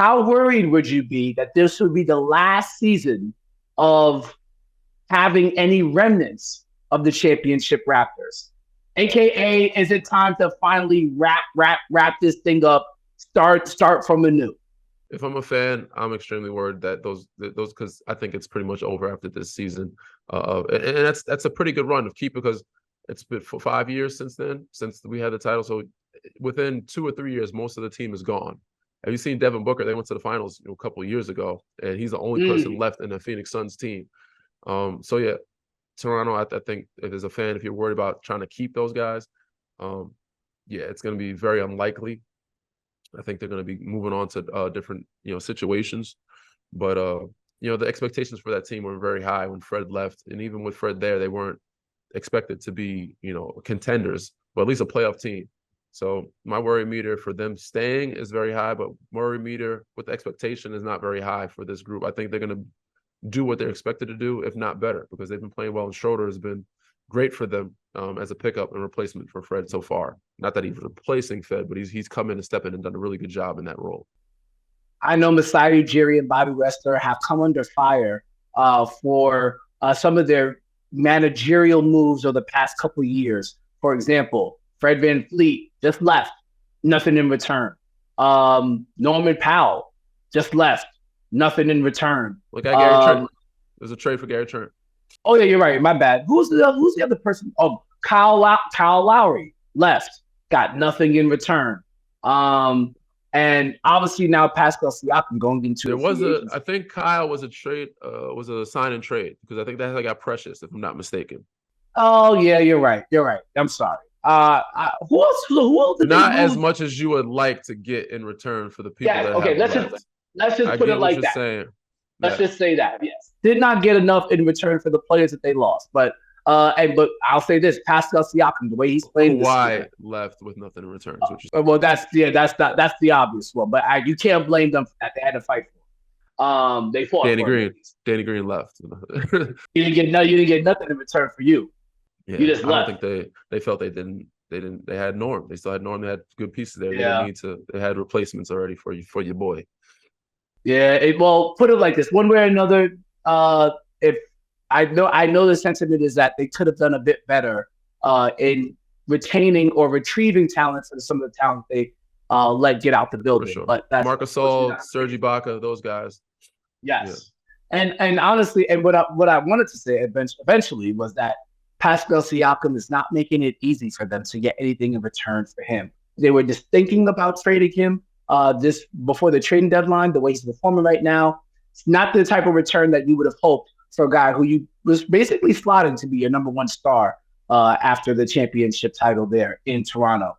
how worried would you be that this would be the last season of having any remnants of the championship Raptors? AKA, is it time to finally wrap this thing up, start from anew? If I'm a fan, I'm extremely worried that those because I think it's pretty much over after this season. And that's a pretty good run of keep, because it's been for 5 years since then, since we had the title. So within 2 or 3 years, most of the team is gone. Have you seen Devin Booker? They went to the finals a couple of years ago, and he's the only person left in the Phoenix Suns team. So yeah, Toronto, I think if a fan, if you're worried about trying to keep those guys, yeah, it's going to be very unlikely. I think they're going to be moving on to different, situations. But, the expectations for that team were very high when Fred left. And even with Fred there, they weren't expected to be, contenders, but at least a playoff team. So my worry meter for them staying is very high, but worry meter with the expectation is not very high for this group. I think they're going to do what they're expected to do, if not better, because they've been playing well, and Schroeder has been great for them as a pickup and replacement for Fred so far. Not that he's replacing Fred, but he's come in and stepped in and done a really good job in that role. I know Masai Ujiri and Bobby Webster have come under fire for some of their managerial moves over the past couple of years. For example, Fred VanVleet just left, nothing in return. Norman Powell just left, nothing in return. Look at Gary Trent. There's a trade for Gary Trent. Oh yeah, you're right. My bad. Who's the other person? Oh, Kyle Lowry left, got nothing in return. And obviously now Pascal Siakam going into there was I think Kyle was a trade, was a sign and trade, because I think that got Precious, if I'm not mistaken. Oh yeah, you're right. I'm sorry. Who else? Not as much as you would like to get in returon for the people. Yeah. That okay. Let's just put it like that. Saying. Let's just say that. Yes, did not get enough in return for the players that they lost. But but I'll say this: Pascal Siakam, the way he's playing, why left with nothing in return? Well, that's the obvious one. But you can't blame them for that. They had to fight for it. They fought. Danny Green left. You didn't get nothing in return for you. Yeah, you just left. I don't think they felt they didn't. They had Norm. They still had Norm. They had good pieces there. Yeah. They had replacements already for your boy. Yeah. Well, put it like this: one way or another, if I know the sentiment is that they could have done a bit better in retaining or retrieving talents and some of the talent they let get out the building. For sure. But that's Marc Gasol, Serge Ibaka, those guys. Yes. Yeah. And honestly, and what I wanted to say eventually was that Pascal Siakam is not making it easy for them to get anything in return for him. They were just thinking about trading him this before the trading deadline. The way he's performing right now, it's not the type of return that you would have hoped for a guy who you was basically slotting to be your number one star after the championship title there in Toronto.